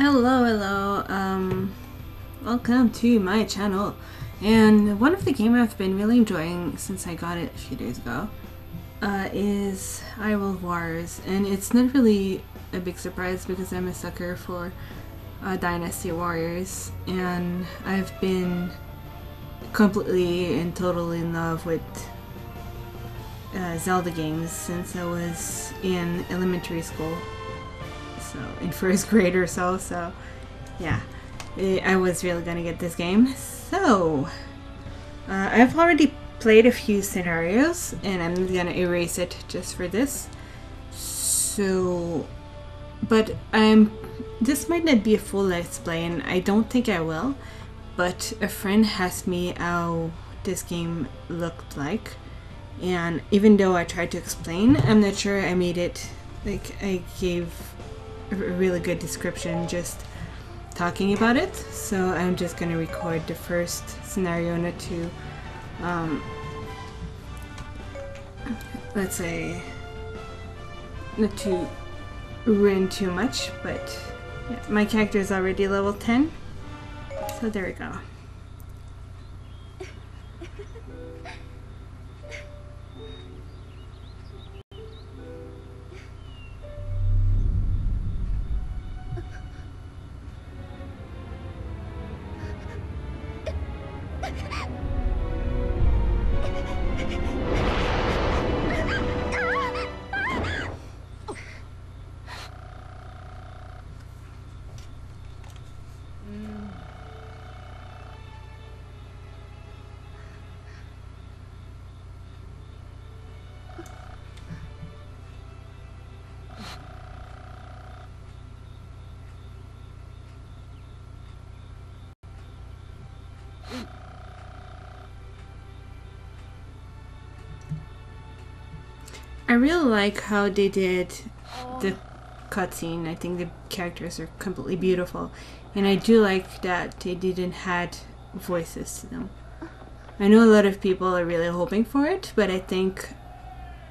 Hello, welcome to my channel. And one of the games I've been really enjoying since I got it a few days ago is Hyrule Wars, and it's not really a big surprise because I'm a sucker for Dynasty Warriors, and I've been completely and totally in love with Zelda games since I was in elementary school. So in first grade or so yeah, I was really gonna get this game. So I've already played a few scenarios and I'm gonna erase it just for this. So, but this might not be a full let's play, and I don't think I will, but a friend asked me how this game looked like, and even though I tried to explain, I'm not sure I made it, like I gave a really good description just talking about it. So I'm just gonna record the first scenario, not to let's say not to ruin too much, but yeah, my character is already level 10, so there we go. I really like how they did the cutscene. I think the characters are completely beautiful, and I do like that they didn't add voices to them. I know a lot of people are really hoping for it, but I think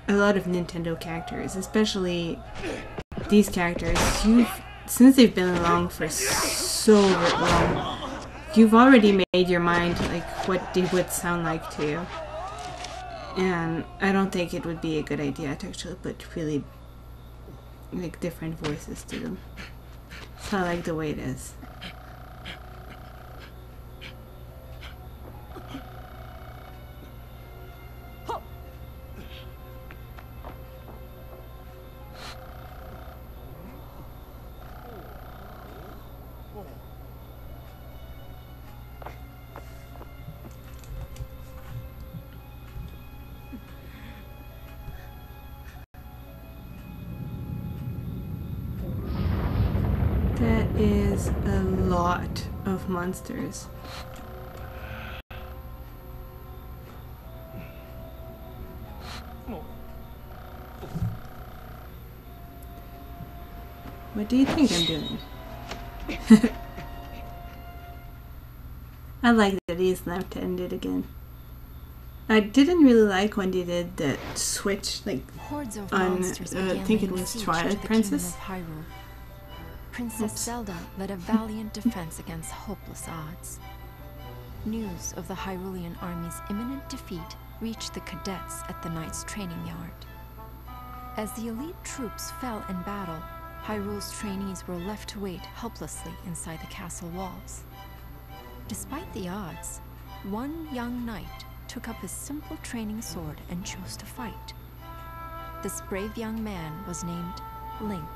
a lot of Nintendo characters, especially these characters, since they've been along for so long, you've already made your mind like what they would sound like to you. And I don't think it would be a good idea to actually put really like different voices to them. So I like the way it is. That is a lot of monsters. What do you think I'm doing? I like that he's left-handed again. I didn't really like when they did the switch, like on, I think it was Twilight Princess. Princess Zelda led a valiant defense against hopeless odds. News of the Hyrulean army's imminent defeat reached the cadets at the knight's training yard. As the elite troops fell in battle, Hyrule's trainees were left to wait helplessly inside the castle walls. Despite the odds, one young knight took up his simple training sword and chose to fight. This brave young man was named Link.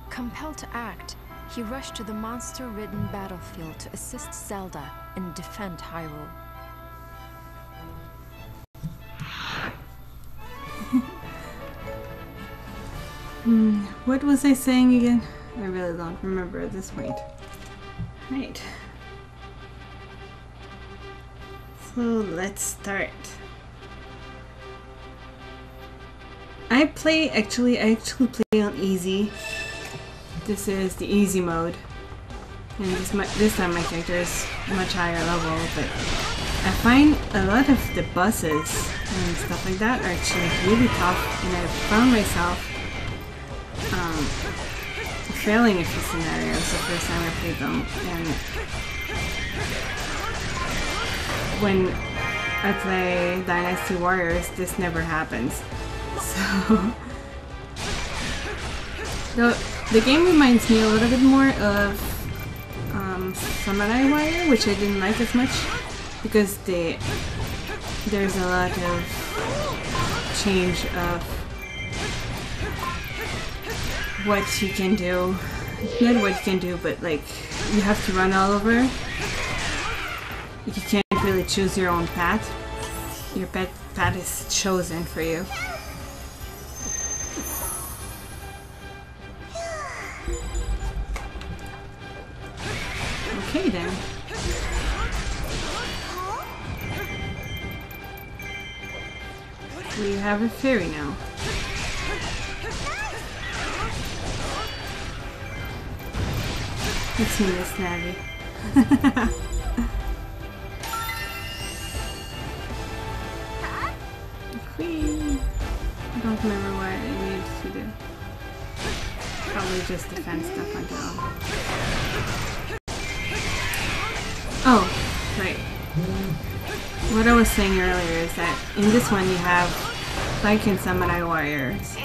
Compelled to act, he rushed to the monster-ridden battlefield to assist Zelda and defend Hyrule. What was I saying again? I really don't remember at this point. Right. So let's start. I actually play on easy. This is the easy mode, and this time my character is much higher level, but I find a lot of the bosses and stuff like that are actually really tough, and I found myself failing a few scenarios the first time I played them, and when I play Dynasty Warriors, this never happens. So the game reminds me a little bit more of Samurai Warrior, which I didn't like as much because there's a lot of change of what you can do. Not what you can do, but like you have to run all over. You can't really choose your own path. Your path is chosen for you. Okay then. We have a fairy now. It's me, Miss Navi. Whee! I don't remember what I needed to do. Probably just defend stuff until... Oh, right. What I was saying earlier is that in this one you have, like in Samurai Warriors,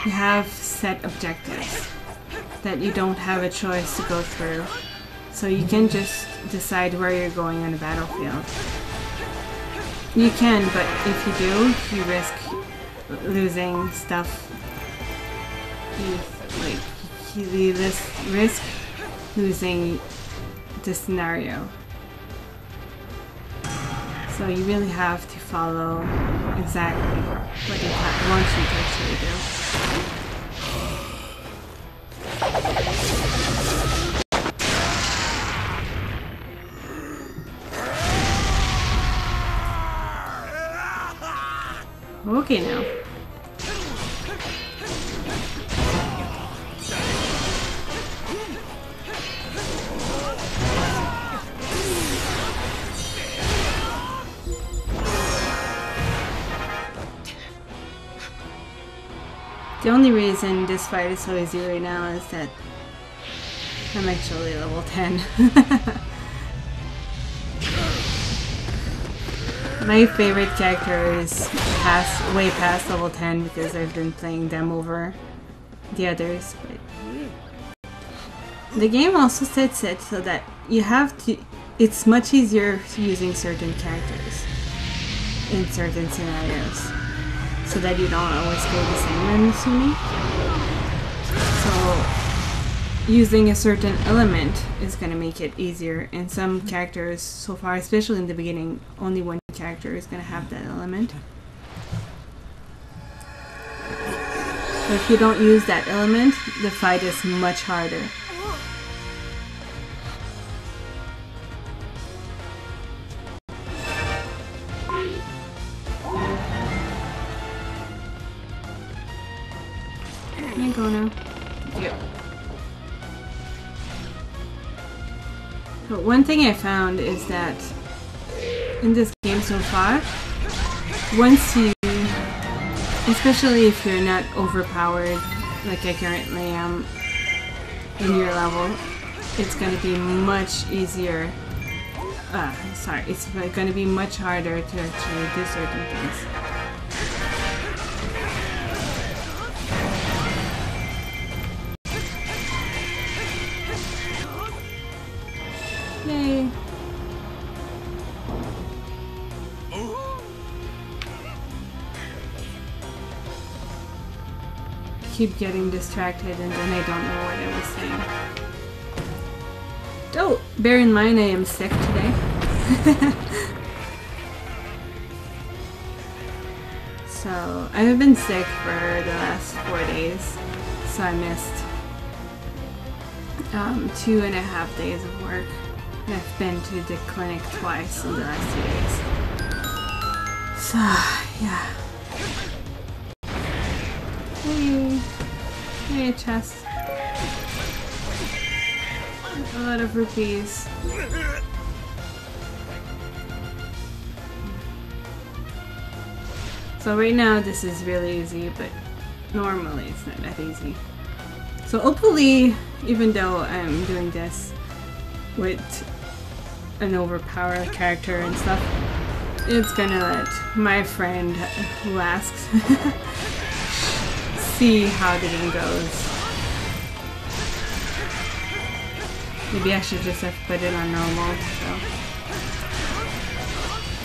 you have set objectives that you don't have a choice to go through. So you can just decide where you're going on the battlefield. You can, but if you do, you risk losing stuff. You risk losing the scenario. So you really have to follow exactly what it wants you to actually do. Okay now. The only reason this fight is so easy right now is that I'm actually level 10. My favorite character is way past level 10 because I've been playing them over the others. But the game also sets it so that you have to... It's much easier using certain characters in certain scenarios, so that you don't always go the same, I'm assuming. So using a certain element is going to make it easier, and some characters so far, especially in the beginning, only one character is going to have that element. But if you don't use that element, the fight is much harder. Go now. Yep. But one thing I found is that in this game so far, once you, especially if you're not overpowered like I currently am in your level, it's going to be much easier. It's going to be much harder to actually do certain things. Yay! Keep getting distracted and then I don't know what I was saying. Oh! Bear in mind I am sick today. So, I have been sick for the last 4 days, so I missed 2.5 days of work. I've been to the clinic twice in the last 2 days. So, yeah. Hey! Hey, chest. A lot of rupees. So right now this is really easy, but normally it's not that easy. So hopefully, even though I'm doing this with an overpowered character and stuff, it's gonna let my friend who asks see how the game goes. Maybe I should just have put it on normal, so.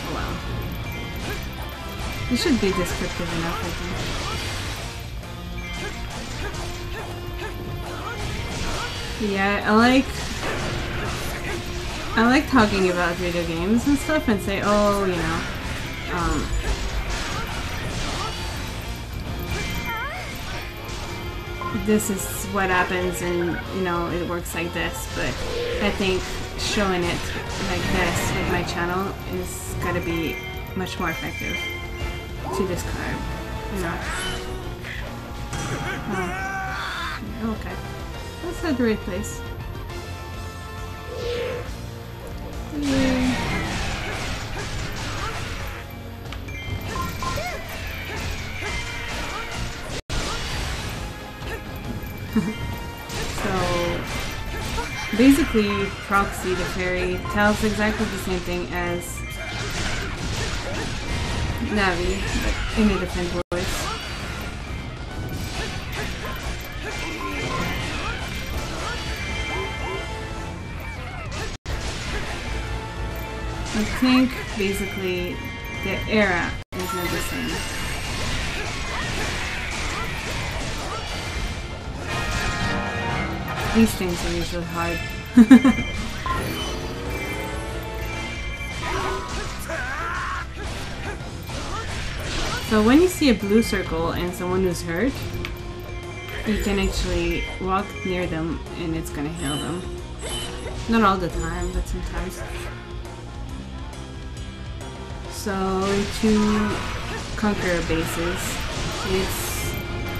Oh well. It should be descriptive enough, I think. Yeah, I like talking about video games and stuff and say, oh, you know, this is what happens and, you know, it works like this, but I think showing it like this with my channel is gotta be much more effective to describe, you know. Oh, okay. That's not the right place. Yay. So basically Proxy the fairy tells exactly the same thing as Navi, but in a different voice. I think basically the era is not the same. These things are usually hard. So when you see a blue circle and someone who's hurt, you can actually walk near them and it's gonna heal them. Not all the time, but sometimes. So to conquer bases, it's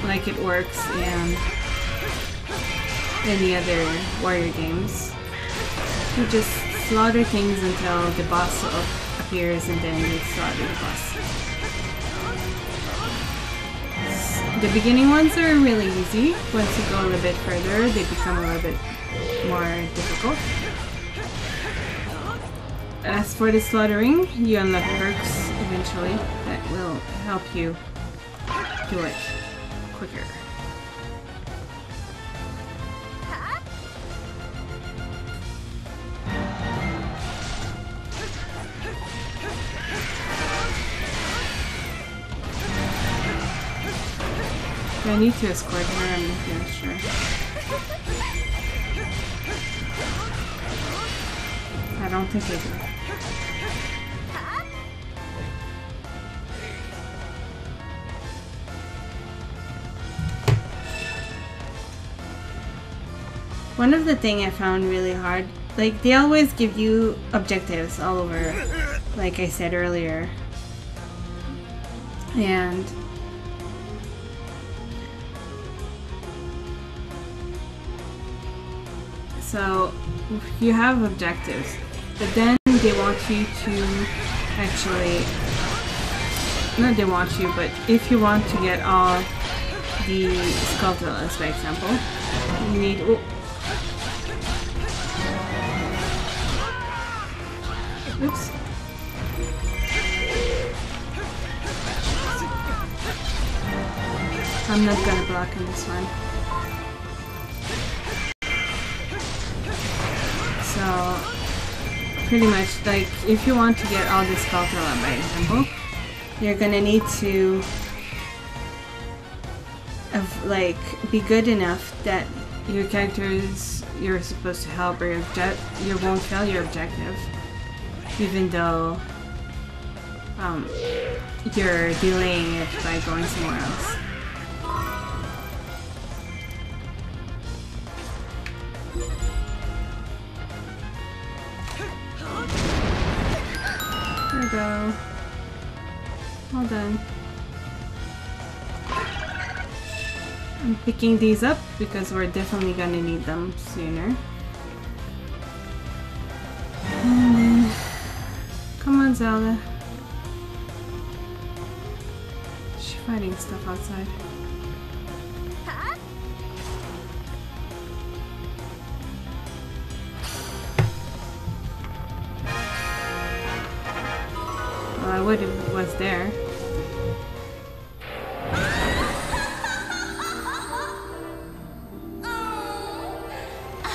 like it works in any other warrior games. You just slaughter things until the boss appears and then you slaughter the boss. The beginning ones are really easy. Once you go a little bit further, they become a little bit more difficult. As for the slaughtering, you unlock perks eventually that will help you do it quicker. Do I need to escort her? I'm not really sure. I don't think I do. One of the things I found really hard, like they always give you objectives all over, like I said earlier. And so you have objectives, but then they want you to actually, not they want you, but if you want to get all the sculptures, for example, you need, oh, oops. I'm not gonna block in this one. So, pretty much, like, if you want to get all this sculpture, by example, you're gonna need to, like, be good enough that your characters you're supposed to help or you won't fail your objective, even though you're delaying it by going somewhere else. There we go. All done. I'm picking these up because we're definitely gonna need them sooner. And come on, Zelda. She's fighting stuff outside. saw what it was there.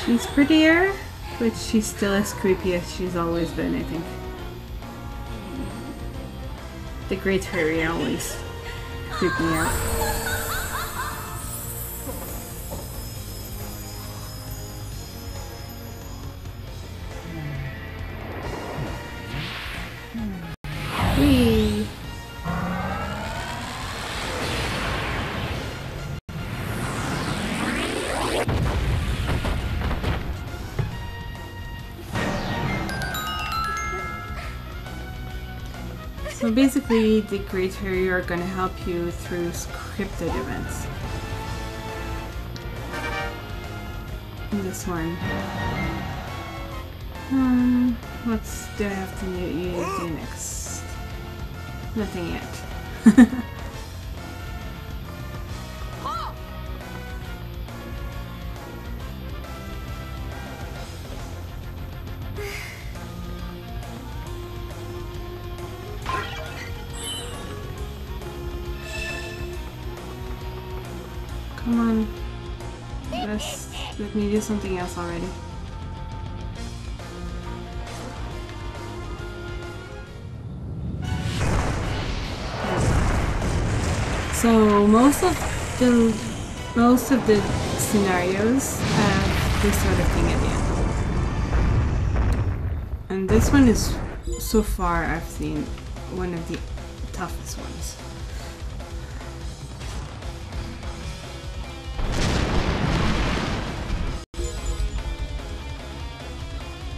She's prettier, but she's still as creepy as she's always been, I think. The Great Fairy always creeped me out. Whee! So basically, the Great Fairy are going to help you through scripted events. In this one. What do I have to do next? Nothing yet. Come on. Let me do something else already. So most of the scenarios have this sort of thing at the end. And this one is, so far I've seen, one of the toughest ones.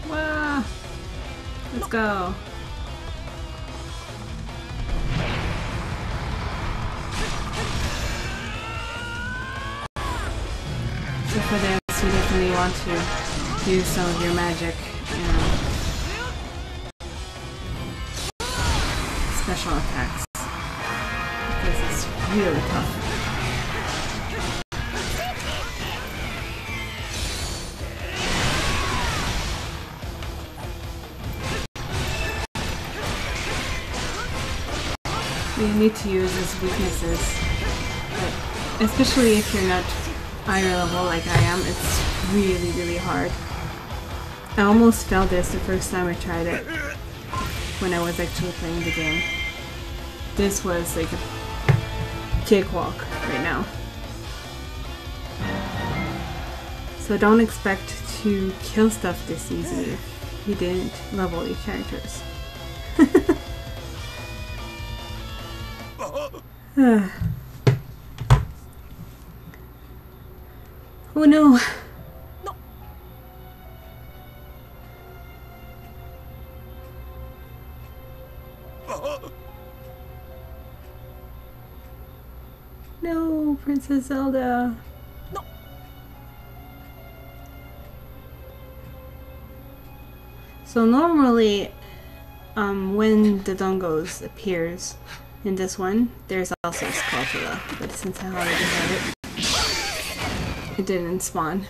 Wow! Let's go! So for this, you definitely want to use some of your magic, special attacks, because it's really tough. You need to use his weaknesses, but especially if you're not higher level like I am, it's really, really hard. I almost failed this the first time I tried it, when I was actually playing the game. This was like a cakewalk right now. So don't expect to kill stuff this easy if you didn't level your characters. Oh no! No, Princess Zelda! No. So normally, when the Dongos appears in this one, there's also a Skulltula, but since I already had it didn't spawn.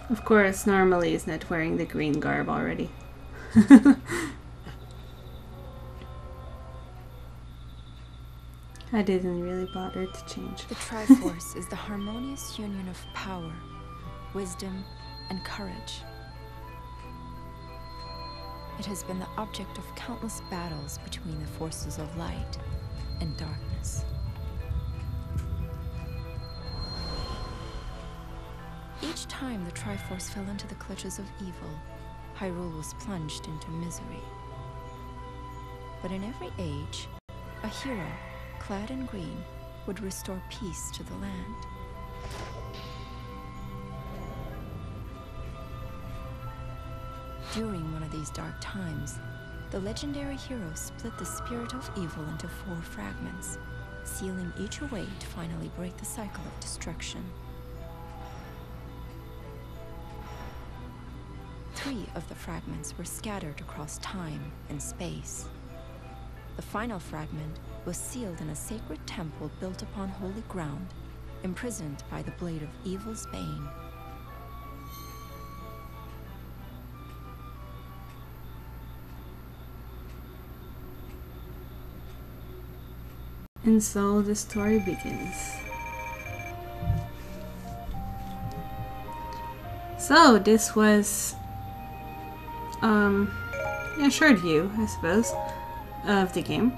Of course, normally he's not wearing the green garb already. I didn't really bother to change. The Triforce is the harmonious union of power, wisdom, and courage. It has been the object of countless battles between the forces of light and darkness. Each time the Triforce fell into the clutches of evil, Hyrule was plunged into misery. But in every age, a hero, clad in green, would restore peace to the land. During one of these dark times, the legendary hero split the spirit of evil into 4 fragments, sealing each away to finally break the cycle of destruction. 3 of the fragments were scattered across time and space. The final fragment was sealed in a sacred temple built upon holy ground, imprisoned by the blade of evil's bane. And so the story begins. So this was a short view, I suppose, of the game.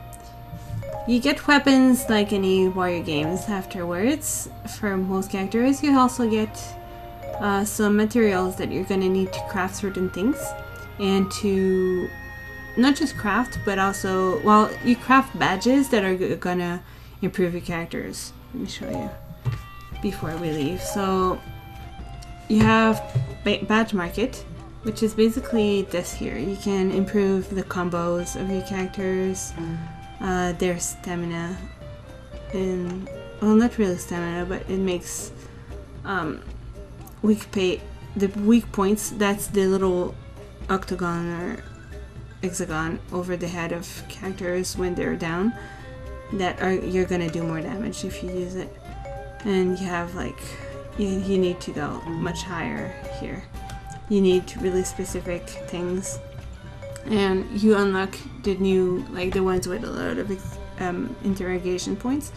You get weapons like any warrior games afterwards for most characters. You also get some materials that you're gonna need to craft certain things, and to not just craft, but also, well, you craft badges that are gonna improve your characters. Let me show you before we leave. So you have badge market, which is basically this here. You can improve the combos of your characters, their stamina, and, well, not really stamina, but it makes the weak points. That's the little octagon or hexagon over the head of characters when they're down, you're gonna do more damage if you use it. And you have like, you need to go much higher here. You need really specific things, and you unlock the new, like the ones with a lot of interrogation points.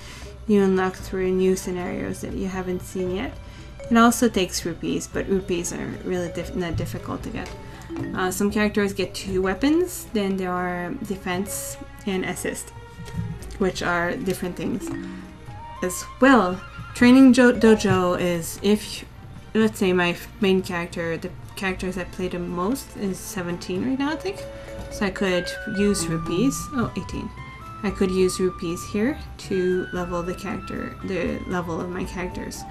You unlock through new scenarios that you haven't seen yet. It also takes rupees, but rupees are really not difficult to get. Some characters get 2 weapons, then there are defense and assist, which are different things as well. Training Dojo is, if, let's say my main character, the characters I play the most is 17 right now, I think. So I could use rupees, 18. I could use rupees here to level the level of my characters,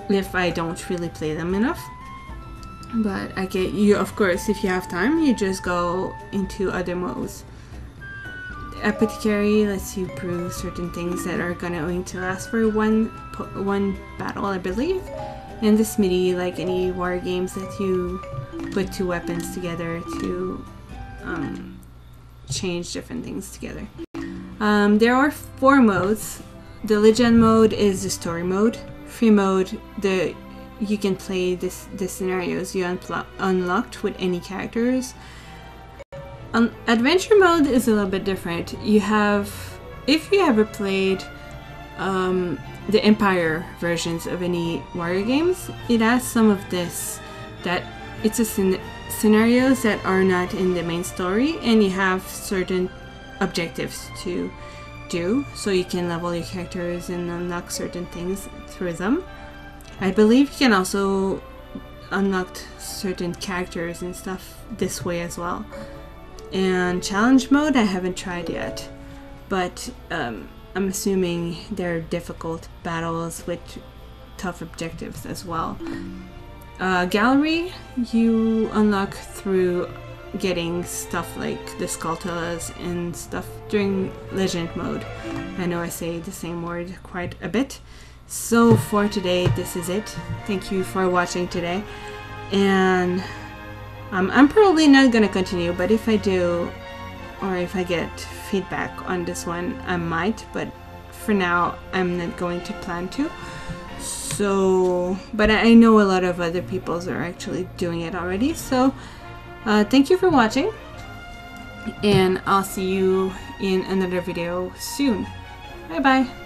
if I don't really play them enough. But I get you, of course, if you have time, you just go into other modes. The Apothecary lets you brew certain things that are going to last for one battle, I believe. And the Smithy, like any war games, that you put 2 weapons together to change different things together. There are 4 modes. The Legend mode is the story mode. Free mode, you can play the scenarios you unlocked with any characters. Adventure mode is a little bit different. You have, if you ever played the Empire versions of any warrior games, it has some of this, that it's a scenarios that are not in the main story, and you have certain objectives to do, so you can level your characters and unlock certain things through them. I believe you can also unlock certain characters and stuff this way as well. And challenge mode I haven't tried yet, but I'm assuming they're difficult battles with tough objectives as well. Gallery you unlock through getting stuff like the Skulltulas and stuff during Legend mode. I know I say the same word quite a bit. So for today, this is it. Thank you for watching today, and I'm probably not gonna continue, but if I do, or if I get feedback on this one, I might, but for now I'm not going to plan to. So, but I know a lot of other people are actually doing it already, so thank you for watching, and I'll see you in another video soon. Bye bye.